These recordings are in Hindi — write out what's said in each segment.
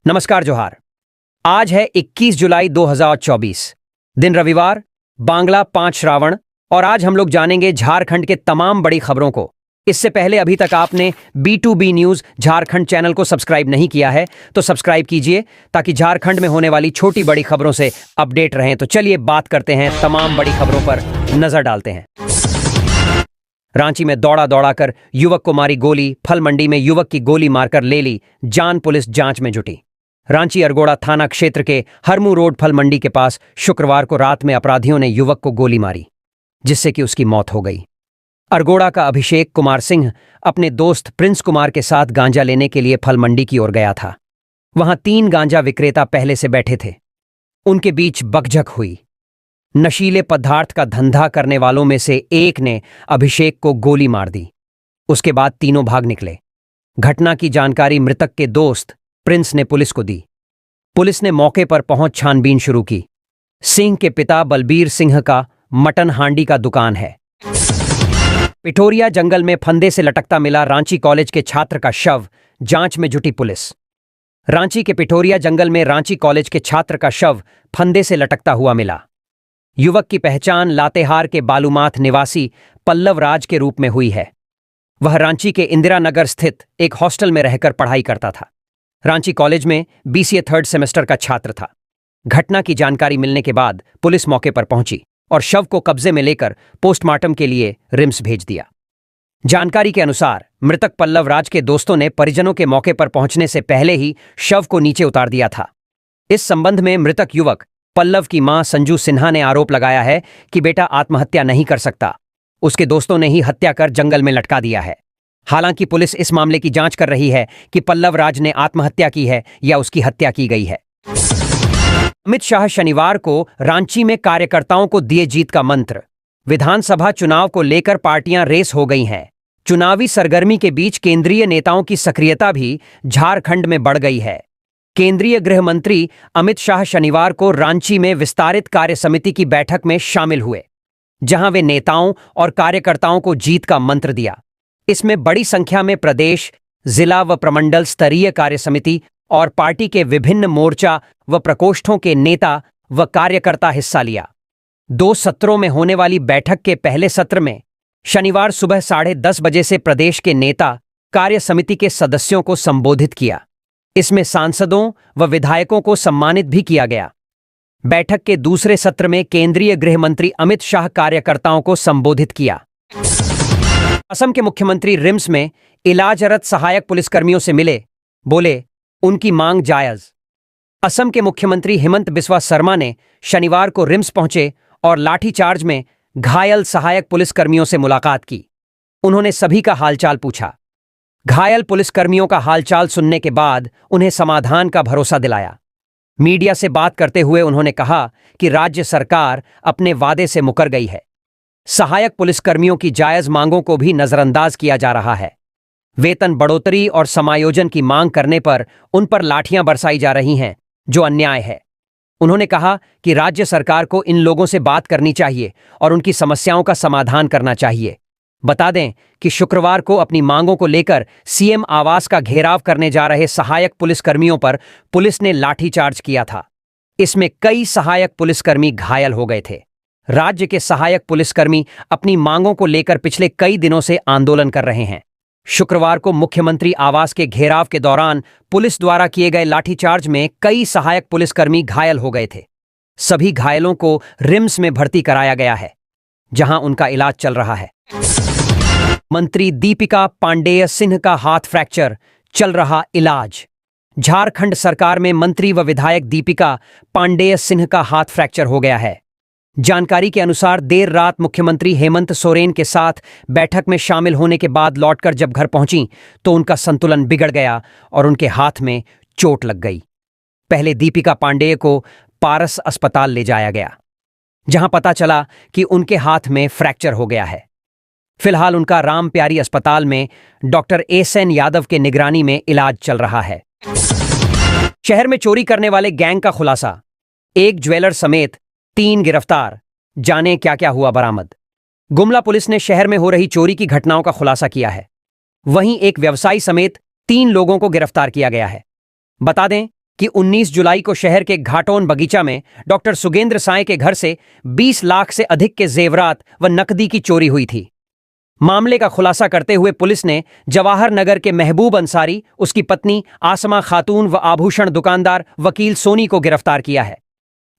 नमस्कार जोहार। आज है 21 जुलाई 2024, दिन रविवार, बांग्ला 5 श्रावण। और आज हम लोग जानेंगे झारखंड के तमाम बड़ी खबरों को। इससे पहले अभी तक आपने B2B न्यूज झारखंड चैनल को सब्सक्राइब नहीं किया है तो सब्सक्राइब कीजिए ताकि झारखंड में होने वाली छोटी बड़ी खबरों से अपडेट रहें। तो चलिए बात करते हैं, तमाम बड़ी खबरों पर नजर डालते हैं। रांची में दौड़ा दौड़ाकर युवक को मारी गोली, फल मंडी में युवक की गोली मारकर ले ली जान, पुलिस जांच में जुटी। रांची अरगोड़ा थाना क्षेत्र के हरमू रोड फल मंडी के पास शुक्रवार को रात में अपराधियों ने युवक को गोली मारी, जिससे कि उसकी मौत हो गई। अरगोड़ा का अभिषेक कुमार सिंह अपने दोस्त प्रिंस कुमार के साथ गांजा लेने के लिए फल मंडी की ओर गया था। वहां 3 गांजा विक्रेता पहले से बैठे थे। उनके बीच बकझक हुई। नशीले पदार्थ का धंधा करने वालों में से एक ने अभिषेक को गोली मार दी। उसके बाद तीनों भाग निकले। घटना की जानकारी मृतक के दोस्त प्रिंस ने पुलिस को दी। पुलिस ने मौके पर पहुंच छानबीन शुरू की। सिंह के पिता बलबीर सिंह का मटन हांडी का दुकान है। पिठोरिया जंगल में फंदे से लटकता मिला रांची कॉलेज के छात्र का शव, जांच में जुटी पुलिस। रांची के पिठोरिया जंगल में रांची कॉलेज के छात्र का शव फंदे से लटकता हुआ मिला। युवक की पहचान लातेहार के बालूमाथ निवासी पल्लव राज के रूप में हुई है। वह रांची के इंदिरा नगर स्थित एक हॉस्टल में रहकर पढ़ाई करता था। रांची कॉलेज में BCA 3rd सेमेस्टर का छात्र था। घटना की जानकारी मिलने के बाद पुलिस मौके पर पहुंची और शव को कब्जे में लेकर पोस्टमार्टम के लिए रिम्स भेज दिया। जानकारी के अनुसार मृतक पल्लव राज के दोस्तों ने परिजनों के मौके पर पहुंचने से पहले ही शव को नीचे उतार दिया था। इस संबंध में मृतक युवक पल्लव की मां संजू सिन्हा ने आरोप लगाया है कि बेटा आत्महत्या नहीं कर सकता, उसके दोस्तों ने ही हत्या कर जंगल में लटका दिया है। हालांकि पुलिस इस मामले की जांच कर रही है कि पल्लव राज ने आत्महत्या की है या उसकी हत्या की गई है। अमित शाह शनिवार को रांची में कार्यकर्ताओं को दिए जीत का मंत्र। विधानसभा चुनाव को लेकर पार्टियां रेस हो गई हैं। चुनावी सरगर्मी के बीच केंद्रीय नेताओं की सक्रियता भी झारखंड में बढ़ गई है। केंद्रीय गृह मंत्री अमित शाह शनिवार को रांची में विस्तारित कार्य समिति की बैठक में शामिल हुए, जहां वे नेताओं और कार्यकर्ताओं को जीत का मंत्र दिया। इसमें बड़ी संख्या में प्रदेश, जिला व प्रमंडल स्तरीय कार्य समिति और पार्टी के विभिन्न मोर्चा व प्रकोष्ठों के नेता व कार्यकर्ता हिस्सा लिया। 2 सत्रों में होने वाली बैठक के पहले सत्र में शनिवार सुबह 10:30 बजे से प्रदेश के नेता कार्य समिति के सदस्यों को संबोधित किया। इसमें सांसदों व विधायकों को सम्मानित भी किया गया। बैठक के दूसरे सत्र में केंद्रीय गृह मंत्री अमित शाह कार्यकर्ताओं को संबोधित किया। असम के मुख्यमंत्री रिम्स में इलाजरत सहायक पुलिसकर्मियों से मिले, बोले उनकी मांग जायज। असम के मुख्यमंत्री हिमंत बिस्वा शर्मा ने शनिवार को रिम्स पहुंचे और लाठीचार्ज में घायल सहायक पुलिसकर्मियों से मुलाकात की। उन्होंने सभी का हालचाल पूछा। घायल पुलिसकर्मियों का हालचाल सुनने के बाद उन्हें समाधान का भरोसा दिलाया। मीडिया से बात करते हुए उन्होंने कहा कि राज्य सरकार अपने वादे से मुकर गई है। सहायक पुलिसकर्मियों की जायज मांगों को भी नजरअंदाज किया जा रहा है। वेतन बढ़ोतरी और समायोजन की मांग करने पर उन पर लाठियां बरसाई जा रही हैं, जो अन्याय है। उन्होंने कहा कि राज्य सरकार को इन लोगों से बात करनी चाहिए और उनकी समस्याओं का समाधान करना चाहिए। बता दें कि शुक्रवार को अपनी मांगों को लेकर CM आवास का घेराव करने जा रहे सहायक पुलिसकर्मियों पर पुलिस ने लाठीचार्ज किया था। इसमें कई सहायक पुलिसकर्मी घायल हो गए थे। राज्य के सहायक पुलिसकर्मी अपनी मांगों को लेकर पिछले कई दिनों से आंदोलन कर रहे हैं। शुक्रवार को मुख्यमंत्री आवास के घेराव के दौरान पुलिस द्वारा किए गए लाठीचार्ज में कई सहायक पुलिसकर्मी घायल हो गए थे। सभी घायलों को रिम्स में भर्ती कराया गया है, जहां उनका इलाज चल रहा है। मंत्री दीपिका पांडेय सिंह का हाथ फ्रैक्चर, चल रहा इलाज। झारखंड सरकार में मंत्री व विधायक दीपिका पांडेय सिंह का हाथ फ्रैक्चर हो गया है। जानकारी के अनुसार देर रात मुख्यमंत्री हेमंत सोरेन के साथ बैठक में शामिल होने के बाद लौटकर जब घर पहुंची तो उनका संतुलन बिगड़ गया और उनके हाथ में चोट लग गई। पहले दीपिका पांडेय को पारस अस्पताल ले जाया गया, जहां पता चला कि उनके हाथ में फ्रैक्चर हो गया है। फिलहाल उनका राम प्यारी अस्पताल में डॉक्टर SN यादव के निगरानी में इलाज चल रहा है। शहर में चोरी करने वाले गैंग का खुलासा, एक ज्वेलर समेत 3 गिरफ्तार। जाने क्या क्या हुआ बरामद। गुमला पुलिस ने शहर में हो रही चोरी की घटनाओं का खुलासा किया है। वहीं एक व्यवसायी समेत 3 लोगों को गिरफ्तार किया गया है। बता दें कि 19 जुलाई को शहर के घाटोन बगीचा में डॉक्टर सुगेंद्र साय के घर से 20 लाख से अधिक के जेवरात व नकदी की चोरी हुई थी। मामले का खुलासा करते हुए पुलिस ने जवाहर नगर के महबूब अंसारी, उसकी पत्नी आसमा खातून व आभूषण दुकानदार वकील सोनी को गिरफ्तार किया है।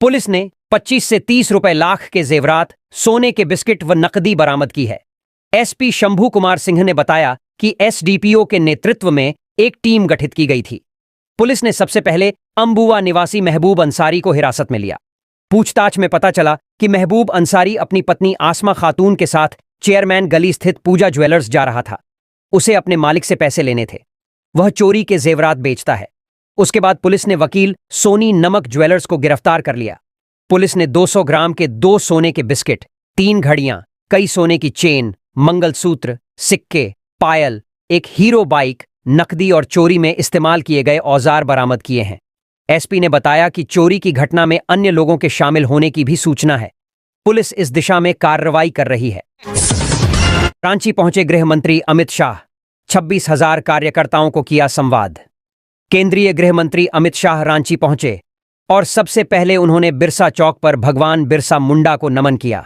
पुलिस ने 25 से 30 रुपए लाख के जेवरात, सोने के बिस्किट व नकदी बरामद की है। एसपी शंभू कुमार सिंह ने बताया कि एसडीपीओ के नेतृत्व में एक टीम गठित की गई थी। पुलिस ने सबसे पहले अंबुआ निवासी महबूब अंसारी को हिरासत में लिया। पूछताछ में पता चला कि महबूब अंसारी अपनी पत्नी आसमा खातून के साथ चेयरमैन गली स्थित पूजा ज्वेलर्स जा रहा था। उसे अपने मालिक से पैसे लेने थे। वह चोरी के जेवरात बेचता है। उसके बाद पुलिस ने वकील सोनी नमक ज्वेलर्स को गिरफ्तार कर लिया। पुलिस ने 200 ग्राम के 2 सोने के बिस्किट, 3 घड़ियां, कई सोने की चेन, मंगलसूत्र, सिक्के, पायल, एक हीरो बाइक, नकदी और चोरी में इस्तेमाल किए गए औजार बरामद किए हैं। एसपी ने बताया कि चोरी की घटना में अन्य लोगों के शामिल होने की भी सूचना है। पुलिस इस दिशा में कार्रवाई कर रही है। रांची पहुंचे गृह मंत्री अमित शाह। 26,000 कार्यकर्ताओं को किया संवाद। केंद्रीय गृह मंत्री अमित शाह रांची पहुंचे और सबसे पहले उन्होंने बिरसा चौक पर भगवान बिरसा मुंडा को नमन किया।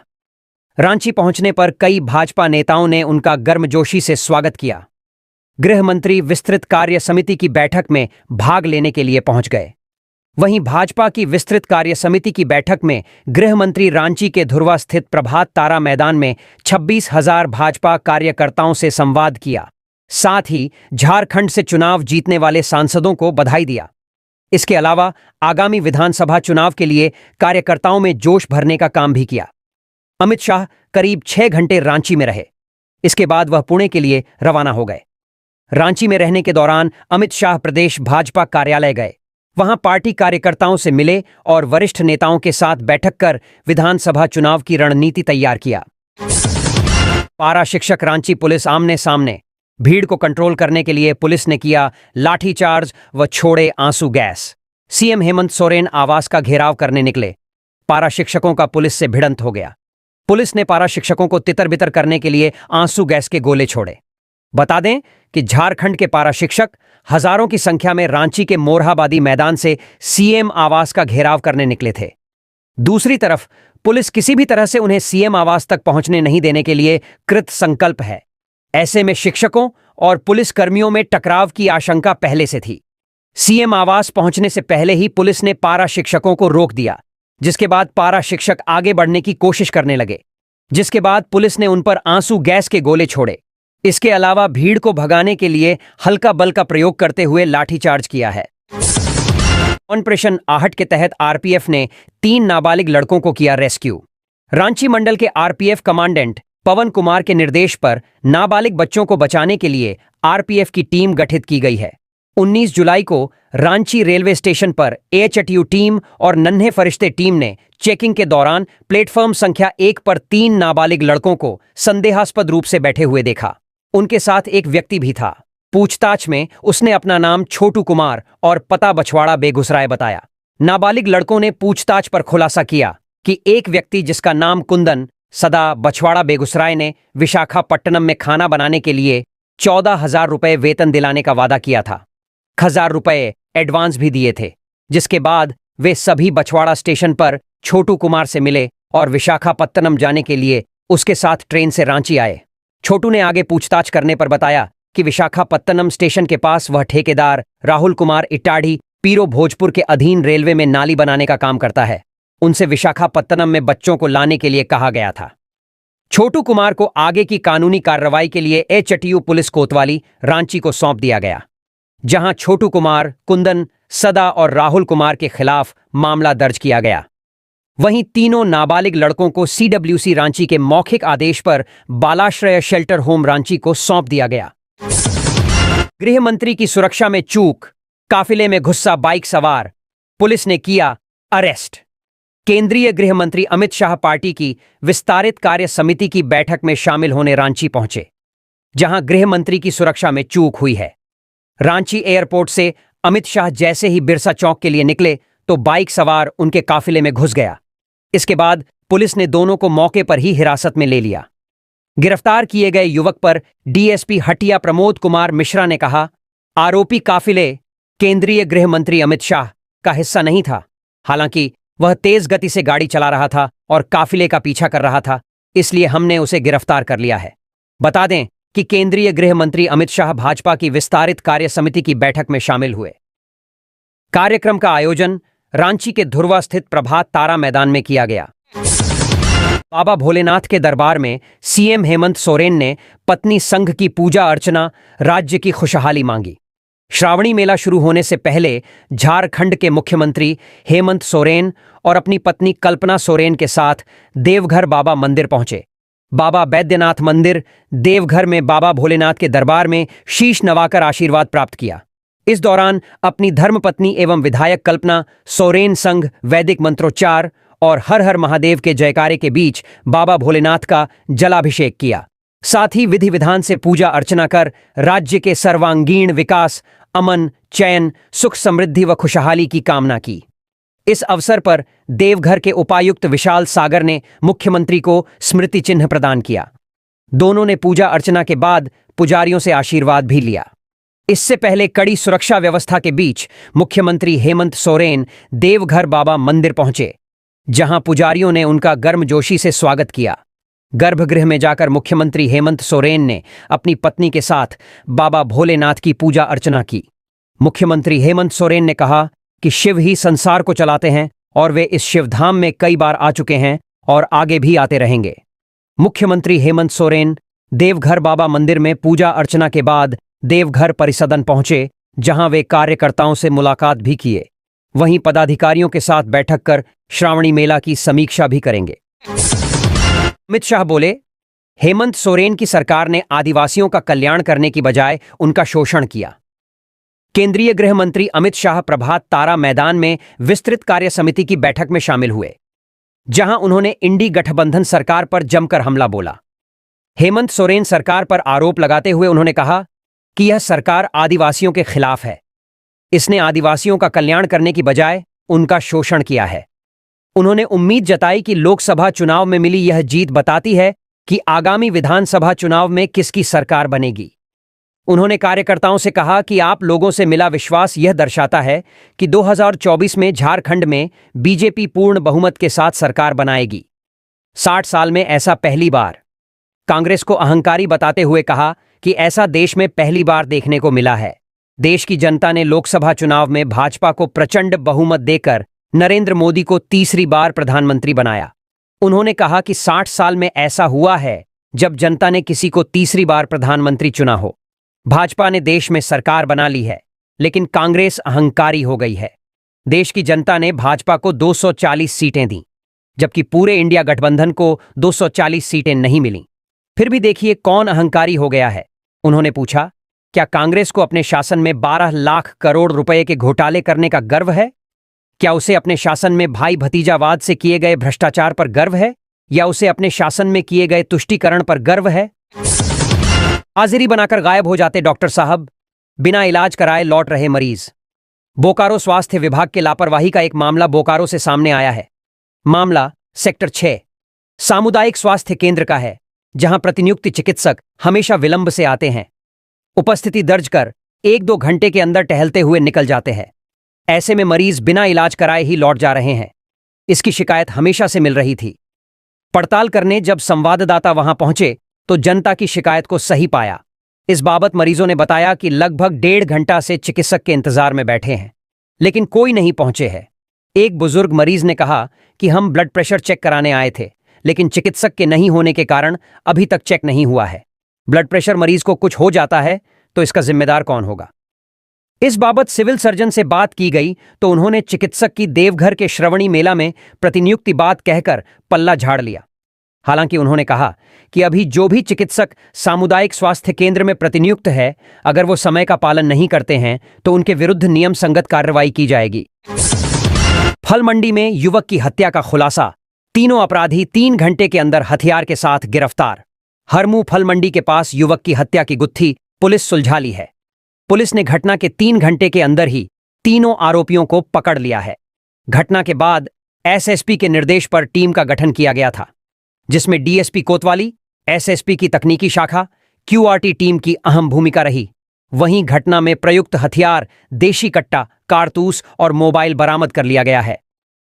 रांची पहुंचने पर कई भाजपा नेताओं ने उनका गर्मजोशी से स्वागत किया। गृह मंत्री विस्तृत कार्य समिति की बैठक में भाग लेने के लिए पहुंच गए। वहीं भाजपा की विस्तृत कार्य समिति की बैठक में गृह मंत्री रांची के धुर्वा स्थित प्रभात तारा मैदान में 26,000 भाजपा कार्यकर्ताओं से संवाद किया। साथ ही झारखंड से चुनाव जीतने वाले सांसदों को बधाई दिया। इसके अलावा आगामी विधानसभा चुनाव के लिए कार्यकर्ताओं में जोश भरने का काम भी किया। अमित शाह करीब 6 घंटे रांची में रहे। इसके बाद वह पुणे के लिए रवाना हो गए। रांची में रहने के दौरान अमित शाह प्रदेश भाजपा कार्यालय गए। वहां पार्टी कार्यकर्ताओं से मिले और वरिष्ठ नेताओं के साथ बैठक कर विधानसभा चुनाव की रणनीति तैयार किया। पारा शिक्षक रांची पुलिस आमने सामने। भीड़ को कंट्रोल करने के लिए पुलिस ने किया लाठीचार्ज व छोड़े आंसू गैस। सीएम हेमंत सोरेन आवास का घेराव करने निकले। पारा शिक्षकों का पुलिस से भिड़ंत हो गया। पुलिस ने पारा शिक्षकों को तितर बितर करने के लिए आंसू गैस के गोले छोड़े। बता दें कि झारखंड के पारा शिक्षक हजारों की संख्या में रांची के मोरहाबादी मैदान से सीएम आवास का घेराव करने निकले थे। दूसरी तरफ पुलिस किसी भी तरह से उन्हें सीएम आवास तक पहुंचने नहीं देने के लिए कृत संकल्प है। ऐसे में शिक्षकों और पुलिस कर्मियों में टकराव की आशंका पहले से थी। सीएम आवास पहुंचने से पहले ही पुलिस ने पारा शिक्षकों को रोक दिया, जिसके बाद पारा शिक्षक आगे बढ़ने की कोशिश करने लगे, जिसके बाद पुलिस ने उन पर आंसू गैस के गोले छोड़े। इसके अलावा भीड़ को भगाने के लिए हल्का बल का प्रयोग करते हुए लाठीचार्ज किया है। ऑपरेशन आहट के तहत आरपीएफ ने 3 नाबालिग लड़कों को किया रेस्क्यू। रांची मंडल के आरपीएफ कमांडेंट पवन कुमार के निर्देश पर नाबालिग बच्चों को बचाने के लिए आरपीएफ की टीम गठित की गई है। 19 जुलाई को रांची रेलवे स्टेशन पर एएचटीयू टीम और नन्हे फरिश्ते टीम ने चेकिंग के दौरान प्लेटफॉर्म संख्या 1 पर 3 नाबालिग लड़कों को संदेहास्पद रूप से बैठे हुए देखा। उनके साथ एक व्यक्ति भी था। पूछताछ में उसने अपना नाम छोटू कुमार और पता बछवाड़ा बेगूसराय बताया। नाबालिग लड़कों ने पूछताछ पर खुलासा किया कि एक व्यक्ति जिसका नाम कुंदन सदा बछवाड़ा बेगूसराय ने विशाखापट्टनम में खाना बनाने के लिए 14,000 रुपए वेतन दिलाने का वादा किया था। 1,000 रुपए एडवांस भी दिए थे, जिसके बाद वे सभी बछवाड़ा स्टेशन पर छोटू कुमार से मिले और विशाखापट्टनम जाने के लिए उसके साथ ट्रेन से रांची आए। छोटू ने आगे पूछताछ करने पर बताया कि विशाखापट्टनम स्टेशन के पास वह ठेकेदार राहुल कुमार इटाढ़ी पीरो भोजपुर के अधीन रेलवे में नाली बनाने का काम करता है। उनसे विशाखापट्टनम में बच्चों को लाने के लिए कहा गया था। छोटू कुमार को आगे की कानूनी कार्रवाई के लिए एचटीयू पुलिस कोतवाली रांची को सौंप दिया गया, जहां छोटू कुमार, कुंदन, सदा और राहुल कुमार के खिलाफ मामला दर्ज किया गया। वहीं तीनों नाबालिग लड़कों को सीडब्ल्यूसी रांची के मौखिक आदेश पर बालाश्रय शेल्टर होम रांची को सौंप दिया गया। गृह मंत्री की सुरक्षा में चूक, काफिले में घुस्सा बाइक सवार, पुलिस ने किया अरेस्ट। केंद्रीय गृह मंत्री अमित शाह पार्टी की विस्तारित कार्य समिति की बैठक में शामिल होने रांची पहुंचे, जहां गृह मंत्री की सुरक्षा में चूक हुई है। रांची एयरपोर्ट से अमित शाह जैसे ही बिरसा चौक के लिए निकले तो बाइक सवार उनके काफिले में घुस गया। इसके बाद पुलिस ने दोनों को मौके पर ही हिरासत में ले लिया। गिरफ्तार किए गए युवक पर डीएसपी हटिया प्रमोद कुमार मिश्रा ने कहा, आरोपी काफिले केंद्रीय गृह मंत्री अमित शाह का हिस्सा नहीं था। हालांकि वह तेज गति से गाड़ी चला रहा था और काफिले का पीछा कर रहा था, इसलिए हमने उसे गिरफ्तार कर लिया है। बता दें कि केंद्रीय गृह मंत्री अमित शाह भाजपा की विस्तारित कार्य समिति की बैठक में शामिल हुए। कार्यक्रम का आयोजन रांची के धुर्वा स्थित प्रभात तारा मैदान में किया गया। बाबा भोलेनाथ के दरबार में सीएम हेमंत सोरेन ने पत्नी संघ की पूजा अर्चना, राज्य की खुशहाली मांगी। श्रावणी मेला शुरू होने से पहले झारखंड के मुख्यमंत्री हेमंत सोरेन और अपनी पत्नी कल्पना सोरेन के साथ देवघर बाबा मंदिर पहुंचे। बाबा बैद्यनाथ मंदिर देवघर में बाबा भोलेनाथ के दरबार में शीश नवाकर आशीर्वाद प्राप्त किया। इस दौरान अपनी धर्मपत्नी एवं विधायक कल्पना सोरेन संघ वैदिक मंत्रोच्चार और हर हर महादेव के जयकारे के बीच बाबा भोलेनाथ का जलाभिषेक किया। साथ ही विधि विधान से पूजा अर्चना कर राज्य के सर्वांगीण विकास, अमन, चैन, सुख समृद्धि व खुशहाली की कामना की। इस अवसर पर देवघर के उपायुक्त विशाल सागर ने मुख्यमंत्री को स्मृति चिन्ह प्रदान किया। दोनों ने पूजा अर्चना के बाद पुजारियों से आशीर्वाद भी लिया। इससे पहले कड़ी सुरक्षा व्यवस्था के बीच मुख्यमंत्री हेमंत सोरेन देवघर बाबा मंदिर पहुंचे, जहां पुजारियों ने उनका गर्मजोशी से स्वागत किया। गर्भगृह में जाकर मुख्यमंत्री हेमंत सोरेन ने अपनी पत्नी के साथ बाबा भोलेनाथ की पूजा अर्चना की। मुख्यमंत्री हेमंत सोरेन ने कहा कि शिव ही संसार को चलाते हैं और वे इस शिवधाम में कई बार आ चुके हैं और आगे भी आते रहेंगे। मुख्यमंत्री हेमंत सोरेन देवघर बाबा मंदिर में पूजा अर्चना के बाद देवघर परिसदन पहुंचे, जहां वे कार्यकर्ताओं से मुलाकात भी किए। वहीं पदाधिकारियों के साथ बैठक कर श्रावणी मेला की समीक्षा भी करेंगे। अमित शाह बोले, हेमंत सोरेन की सरकार ने आदिवासियों का कल्याण करने की बजाय उनका शोषण किया। केंद्रीय गृह मंत्री अमित शाह प्रभात तारा मैदान में विस्तृत कार्य समिति की बैठक में शामिल हुए, जहां उन्होंने इंडी गठबंधन सरकार पर जमकर हमला बोला। हेमंत सोरेन सरकार पर आरोप लगाते हुए उन्होंने कहा कि यह सरकार आदिवासियों के खिलाफ है। इसने आदिवासियों का कल्याण करने की बजाय उनका शोषण किया है। उन्होंने उम्मीद जताई कि लोकसभा चुनाव में मिली यह जीत बताती है कि आगामी विधानसभा चुनाव में किसकी सरकार बनेगी। उन्होंने कार्यकर्ताओं से कहा कि आप लोगों से मिला विश्वास यह दर्शाता है कि 2024 में झारखंड में बीजेपी पूर्ण बहुमत के साथ सरकार बनाएगी। 60 साल में ऐसा पहली बार। कांग्रेस को अहंकारी बताते हुए कहा कि ऐसा देश में पहली बार देखने को मिला है। देश की जनता ने लोकसभा चुनाव में भाजपा को प्रचंड बहुमत देकर नरेंद्र मोदी को तीसरी बार प्रधानमंत्री बनाया। उन्होंने कहा कि 60 साल में ऐसा हुआ है जब जनता ने किसी को तीसरी बार प्रधानमंत्री चुना हो। भाजपा ने देश में सरकार बना ली है, लेकिन कांग्रेस अहंकारी हो गई है। देश की जनता ने भाजपा को 240 सीटें दी, जबकि पूरे इंडिया गठबंधन को 240 सीटें नहीं मिलीं। फिर भी देखिए कौन अहंकारी हो गया है। उन्होंने पूछा, क्या कांग्रेस को अपने शासन में 12 लाख करोड़ रुपए के घोटाले करने का गर्व है? क्या उसे अपने शासन में भाई भतीजावाद से किए गए भ्रष्टाचार पर गर्व है, या उसे अपने शासन में किए गए तुष्टीकरण पर गर्व है? हाजिरी बनाकर गायब हो जाते डॉक्टर साहब, बिना इलाज कराए लौट रहे मरीज। बोकारो स्वास्थ्य विभाग के लापरवाही का एक मामला बोकारो से सामने आया है। मामला सेक्टर 6 सामुदायिक स्वास्थ्य केंद्र का है, जहां प्रतिनियुक्त चिकित्सक हमेशा विलंब से आते हैं। उपस्थिति दर्ज कर 1-2 घंटे के अंदर टहलते हुए निकल जाते हैं। ऐसे में मरीज बिना इलाज कराए ही लौट जा रहे हैं। इसकी शिकायत हमेशा से मिल रही थी। पड़ताल करने जब संवाददाता वहां पहुंचे तो जनता की शिकायत को सही पाया। इस बाबत मरीजों ने बताया कि लगभग 1.5 घंटा से चिकित्सक के इंतजार में बैठे हैं, लेकिन कोई नहीं पहुंचे है। एक बुजुर्ग मरीज ने कहा कि हम ब्लड प्रेशर चेक कराने आए थे, लेकिन चिकित्सक के नहीं होने के कारण अभी तक चेक नहीं हुआ है। ब्लड प्रेशर मरीज को कुछ हो जाता है तो इसका जिम्मेदार कौन होगा? इस बाबत सिविल सर्जन से बात की गई तो उन्होंने चिकित्सक की देवघर के श्रवणी मेला में प्रतिनियुक्ति बात कहकर पल्ला झाड़ लिया। हालांकि उन्होंने कहा कि अभी जो भी चिकित्सक सामुदायिक स्वास्थ्य केंद्र में प्रतिनियुक्त है, अगर वो समय का पालन नहीं करते हैं तो उनके विरुद्ध नियम संगत कार्रवाई की जाएगी। फल मंडी में युवक की हत्या का खुलासा, तीनों अपराधी 3 घंटे के अंदर हथियार के साथ गिरफ्तार। हरमू फल मंडी के पास युवक की हत्या की गुत्थी पुलिस सुलझा ली है। पुलिस ने घटना के 3 घंटे के अंदर ही तीनों आरोपियों को पकड़ लिया है। घटना के बाद एसएसपी के निर्देश पर टीम का गठन किया गया था, जिसमें डीएसपी कोतवाली, एसएसपी की तकनीकी शाखा, क्यूआरटी टीम की अहम भूमिका रही। वहीं घटना में प्रयुक्त हथियार, देशी कट्टा, कारतूस और मोबाइल बरामद कर लिया गया है।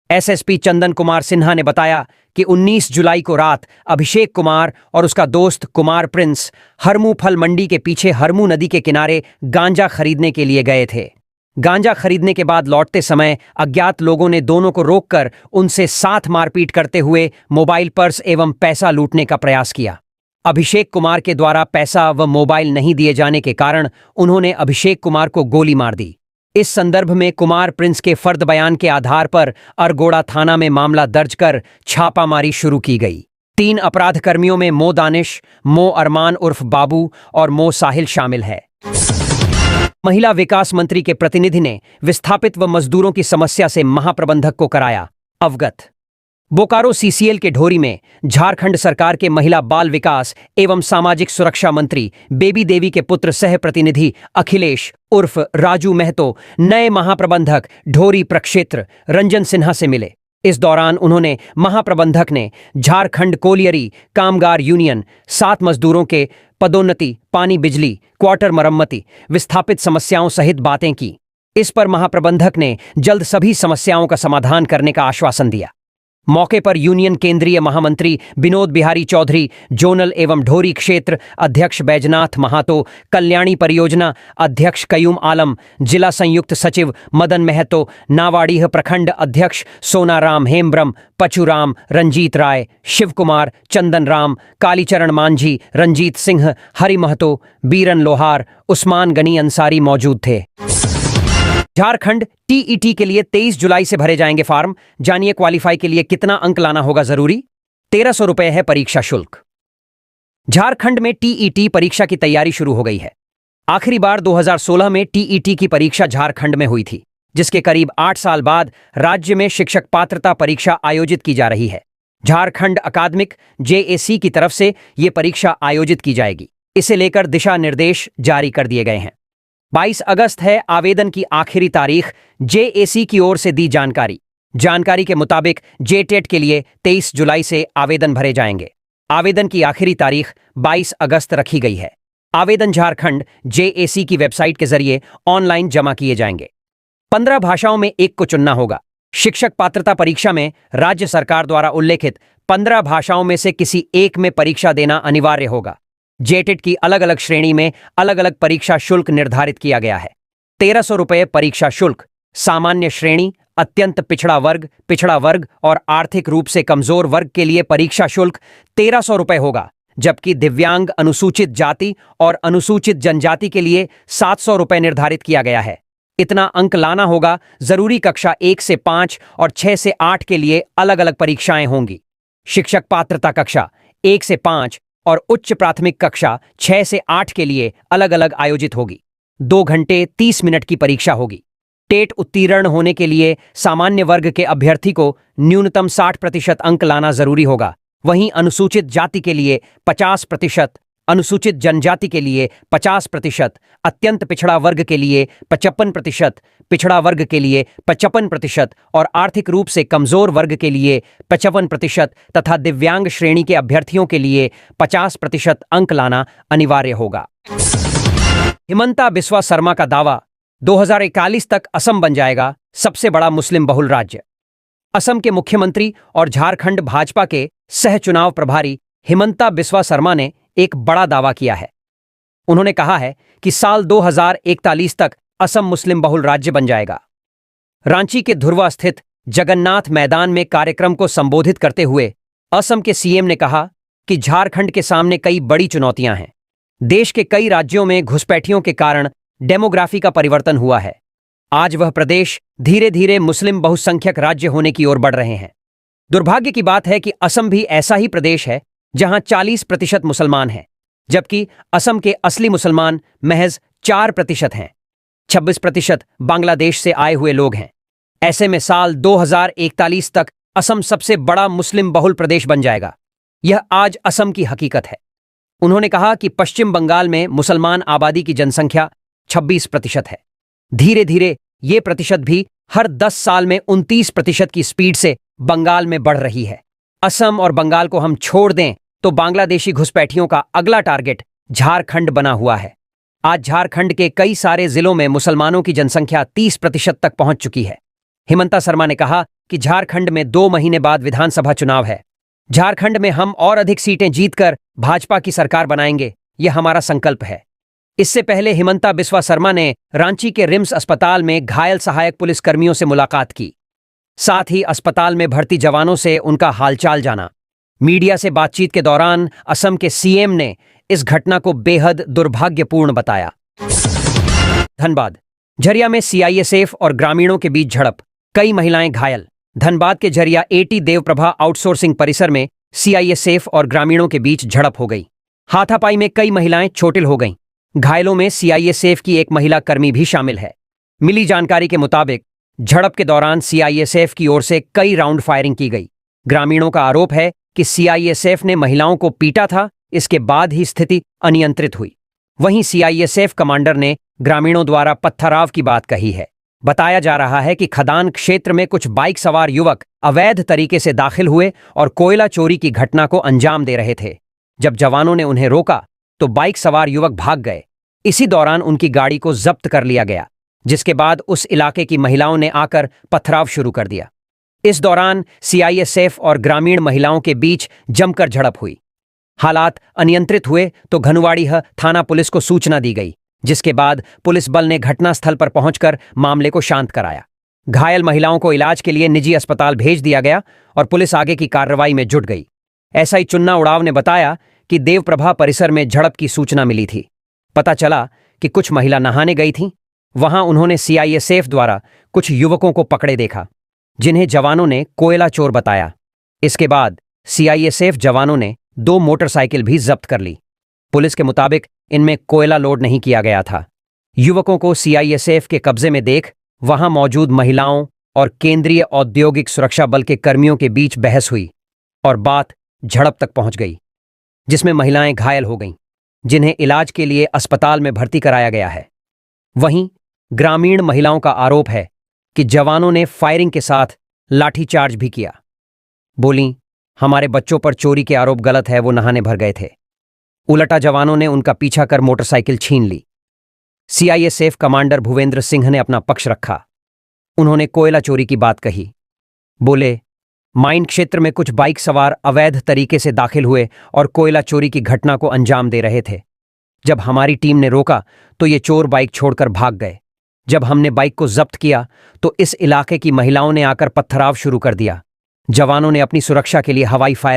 एसएसपी चंदन कुमार सिन्हा ने बताया कि 19 जुलाई को रात अभिषेक कुमार और उसका दोस्त कुमार प्रिंस हरमू फल मंडी के पीछे हरमू नदी के किनारे गांजा खरीदने के लिए गए थे। गांजा खरीदने के बाद लौटते समय अज्ञात लोगों ने दोनों को रोककर उनसे साथ मारपीट करते हुए मोबाइल, पर्स एवं पैसा लूटने का प्रयास किया। अभिषेक कुमार के द्वारा पैसा व मोबाइल नहीं दिए जाने के कारण उन्होंने अभिषेक कुमार को गोली मार दी। इस संदर्भ में कुमार प्रिंस के फर्द बयान के आधार पर अरगोड़ा थाना में मामला दर्ज कर छापामारी शुरू की गई। 3 अपराध कर्मियों में मो दानिश, मो अरमान उर्फ बाबू और मो साहिल शामिल है। महिला विकास मंत्री के प्रतिनिधि ने विस्थापित व मजदूरों की समस्या से महाप्रबंधक को कराया अवगत। बोकारो सीसीएल के ढोरी में झारखंड सरकार के महिला बाल विकास एवं सामाजिक सुरक्षा मंत्री बेबी देवी के पुत्र सह प्रतिनिधि अखिलेश उर्फ राजू महतो नए महाप्रबंधक ढोरी प्रक्षेत्र रंजन सिन्हा से मिले। इस दौरान उन्होंने महाप्रबंधक ने झारखंड कोलियरी कामगार यूनियन 7 मजदूरों के पदोन्नति, पानी बिजली, क्वार्टर मरम्मती, विस्थापित समस्याओं सहित बातें की। इस पर महाप्रबंधक ने जल्द सभी समस्याओं का समाधान करने का आश्वासन दिया। मौके पर यूनियन केंद्रीय महामंत्री विनोद बिहारी चौधरी, जोनल एवं ढोरी क्षेत्र अध्यक्ष बैजनाथ महातो, कल्याणी परियोजना अध्यक्ष कयूम आलम, जिला संयुक्त सचिव मदन महतो, नावाडीह प्रखंड अध्यक्ष सोनाराम हेम्ब्रम, पचुराम, रंजीत राय, शिव कुमार, चंदन राम, कालीचरण मांझी, रंजीत सिंह, हरि महतो, बीरन लोहार, उस्मान गनी अंसारी मौजूद थे। झारखंड टीईटी के लिए 23 जुलाई से भरे जाएंगे फॉर्म। जानिए क्वालिफाई के लिए कितना अंक लाना होगा जरूरी। 1300 रुपए है परीक्षा शुल्क। झारखंड में टीईटी परीक्षा की तैयारी शुरू हो गई है। आखिरी बार 2016 में टीईटी की परीक्षा झारखंड में हुई थी, जिसके करीब 8 साल बाद राज्य में शिक्षक पात्रता परीक्षा आयोजित की जा रही है। झारखंड अकादमिक जेएसी की तरफ से यह परीक्षा आयोजित की जाएगी। इसे लेकर दिशा निर्देश जारी कर दिए गए हैं। 22 अगस्त है आवेदन की आखिरी तारीख। जेएसी की ओर से दी जानकारी के मुताबिक जेटेट के लिए 23 जुलाई से आवेदन भरे जाएंगे। आवेदन की आखिरी तारीख 22 अगस्त रखी गई है। आवेदन झारखंड जेएसी की वेबसाइट के जरिए ऑनलाइन जमा किए जाएंगे। 15 भाषाओं में एक को चुनना होगा। शिक्षक पात्रता परीक्षा में राज्य सरकार द्वारा उल्लेखित 15 भाषाओं में से किसी एक में परीक्षा देना अनिवार्य होगा। जेटेट की अलग अलग श्रेणी में अलग अलग परीक्षा शुल्क निर्धारित किया गया है। 1300 रुपये परीक्षा शुल्क सामान्य श्रेणी, अत्यंत पिछड़ा वर्ग और आर्थिक रूप से कमजोर वर्ग के लिए परीक्षा शुल्क 1300 रुपये होगा, जबकि दिव्यांग, अनुसूचित जाति और अनुसूचित जनजाति के लिए 700 रुपये निर्धारित किया गया है। इतना अंक लाना होगा। जरूरी कक्षा 1 से 5 और 6 से 8 के लिए अलग अलग परीक्षाएं होंगी। शिक्षक पात्रता कक्षा 1 से 5 और उच्च प्राथमिक कक्षा 6 से 8 के लिए अलग अलग आयोजित होगी। 2 घंटे 30 मिनट की परीक्षा होगी। टेट उत्तीर्ण होने के लिए सामान्य वर्ग के अभ्यर्थी को न्यूनतम 60% अंक लाना जरूरी होगा। वहीं अनुसूचित जाति के लिए 50%, अनुसूचित जनजाति के लिए 50%, अत्यंत पिछड़ा वर्ग के लिए 55%, पिछड़ा वर्ग के लिए 55% और आर्थिक रूप से कमजोर वर्ग के लिए 55% तथा दिव्यांग श्रेणी के अभ्यर्थियों के लिए 50% अंक लाना अनिवार्य होगा। हिमंता बिस्वा शर्मा का दावा, 2041 तक असम बन जाएगा सबसे बड़ा मुस्लिम बहुल राज्य। असम के मुख्यमंत्री और झारखंड भाजपा के सह चुनाव प्रभारी हिमंता बिस्वा शर्मा ने एक बड़ा दावा किया है। उन्होंने कहा है कि साल 2041 तक असम मुस्लिम बहुल राज्य बन जाएगा। रांची के धुर्वा स्थित जगन्नाथ मैदान में कार्यक्रम को संबोधित करते हुए असम के सीएम ने कहा कि झारखंड के सामने कई बड़ी चुनौतियां हैं। देश के कई राज्यों में घुसपैठियों के कारण डेमोग्राफी का परिवर्तन हुआ है। आज वह प्रदेश धीरे धीरे मुस्लिम बहुसंख्यक राज्य होने की ओर बढ़ रहे हैं। दुर्भाग्य की बात है कि असम भी ऐसा ही प्रदेश है जहां 40% मुसलमान हैं, जबकि असम के असली मुसलमान महज 4% हैं। 26% बांग्लादेश से आए हुए लोग हैं। ऐसे में साल 2041 तक असम सबसे बड़ा मुस्लिम बहुल प्रदेश बन जाएगा। यह आज असम की हकीकत है। उन्होंने कहा कि पश्चिम बंगाल में मुसलमान आबादी की जनसंख्या 26% है। धीरे धीरे ये प्रतिशत भी हर 10 साल में 29% की स्पीड से बंगाल में बढ़ रही है। असम और बंगाल को हम छोड़ दें तो बांग्लादेशी घुसपैठियों का अगला टारगेट झारखंड बना हुआ है। आज झारखंड के कई सारे जिलों में मुसलमानों की जनसंख्या 30% तक पहुंच चुकी है। हिमंता शर्मा ने कहा कि झारखंड में 2 महीने बाद विधानसभा चुनाव है। झारखंड में हम और अधिक सीटें जीतकर भाजपा की सरकार बनाएंगे, यह हमारा संकल्प है। इससे पहले हिमंता बिस्वा शर्मा ने रांची के रिम्स अस्पताल में घायल सहायक पुलिसकर्मियों से मुलाकात की। साथ ही अस्पताल में भर्ती जवानों से उनका हालचाल जाना। मीडिया से बातचीत के दौरान असम के सीएम ने इस घटना को बेहद दुर्भाग्यपूर्ण बताया। धनबाद झरिया में सीआईएसएफ और ग्रामीणों के बीच झड़प, कई महिलाएं घायल। धनबाद के झरिया एटी देवप्रभा आउटसोर्सिंग परिसर में सीआईएसएफ और ग्रामीणों के बीच झड़प हो गई। हाथापाई में कई महिलाएं चोटिल हो गईं। घायलों में सीआईएसएफ की एक महिला कर्मी भी शामिल है। मिली जानकारी के मुताबिक झड़प के दौरान सीआईएसएफ की ओर से कई राउंड फायरिंग की गई। ग्रामीणों का आरोप है कि सीआईएसएफ ने महिलाओं को पीटा था, इसके बाद ही स्थिति अनियंत्रित हुई। वहीं सीआईएसएफ कमांडर ने ग्रामीणों द्वारा पत्थराव की बात कही है। बताया जा रहा है कि खदान क्षेत्र में कुछ बाइक सवार युवक अवैध तरीके से दाखिल हुए और कोयला चोरी की घटना को अंजाम दे रहे थे। जब जवानों ने उन्हें रोका तो बाइक सवार युवक भाग गए। इसी दौरान उनकी गाड़ी को जब्त कर लिया गया, जिसके बाद उस इलाके की महिलाओं ने आकर पथराव शुरू कर दिया। इस दौरान सीआईएसएफ और ग्रामीण महिलाओं के बीच जमकर झड़प हुई। हालात अनियंत्रित हुए तो घनुवाड़ीह थाना पुलिस को सूचना दी गई, जिसके बाद पुलिस बल ने घटनास्थल पर पहुंचकर मामले को शांत कराया। घायल महिलाओं को इलाज के लिए निजी अस्पताल भेज दिया गया और पुलिस आगे की कार्रवाई में जुट गई। एसआई चुन्ना उड़ाव ने बताया कि देवप्रभा परिसर में झड़प की सूचना मिली थी। पता चला कि कुछ महिला नहाने गई थीं। वहां उन्होंने सीआईएसएफ द्वारा कुछ युवकों को पकड़े देखा, जिन्हें जवानों ने कोयला चोर बताया। इसके बाद सीआईएसएफ जवानों ने 2 मोटरसाइकिल भी जब्त कर ली। पुलिस के मुताबिक इनमें कोयला लोड नहीं किया गया था। युवकों को सीआईएसएफ के कब्जे में देख वहां मौजूद महिलाओं और केंद्रीय औद्योगिक सुरक्षा बल के कर्मियों के बीच बहस हुई और बात झड़प तक पहुंच गई, जिसमें महिलाएं घायल हो गईं, जिन्हें इलाज के लिए अस्पताल में भर्ती कराया गया है। वहीं ग्रामीण महिलाओं का आरोप है कि जवानों ने फायरिंग के साथ लाठीचार्ज भी किया। बोलीं, हमारे बच्चों पर चोरी के आरोप गलत है, वो नहाने भर गए थे। उलटा जवानों ने उनका पीछा कर मोटरसाइकिल छीन ली। सीआईएसएफ कमांडर भूपेंद्र सिंह ने अपना पक्ष रखा। उन्होंने कोयला चोरी की बात कही। बोले, माइन क्षेत्र में कुछ बाइक सवार अवैध तरीके से दाखिल हुए और कोयला चोरी की घटना को अंजाम दे रहे थे। जब हमारी टीम ने रोका तो ये चोर बाइक छोड़कर भाग गए। जब हमने बाइक को जब्त किया तो इस इलाके की महिलाओं ने आकर पत्थराव शुरू कर दिया। जवानों ने अपनी सुरक्षा के लिए हवाई फायर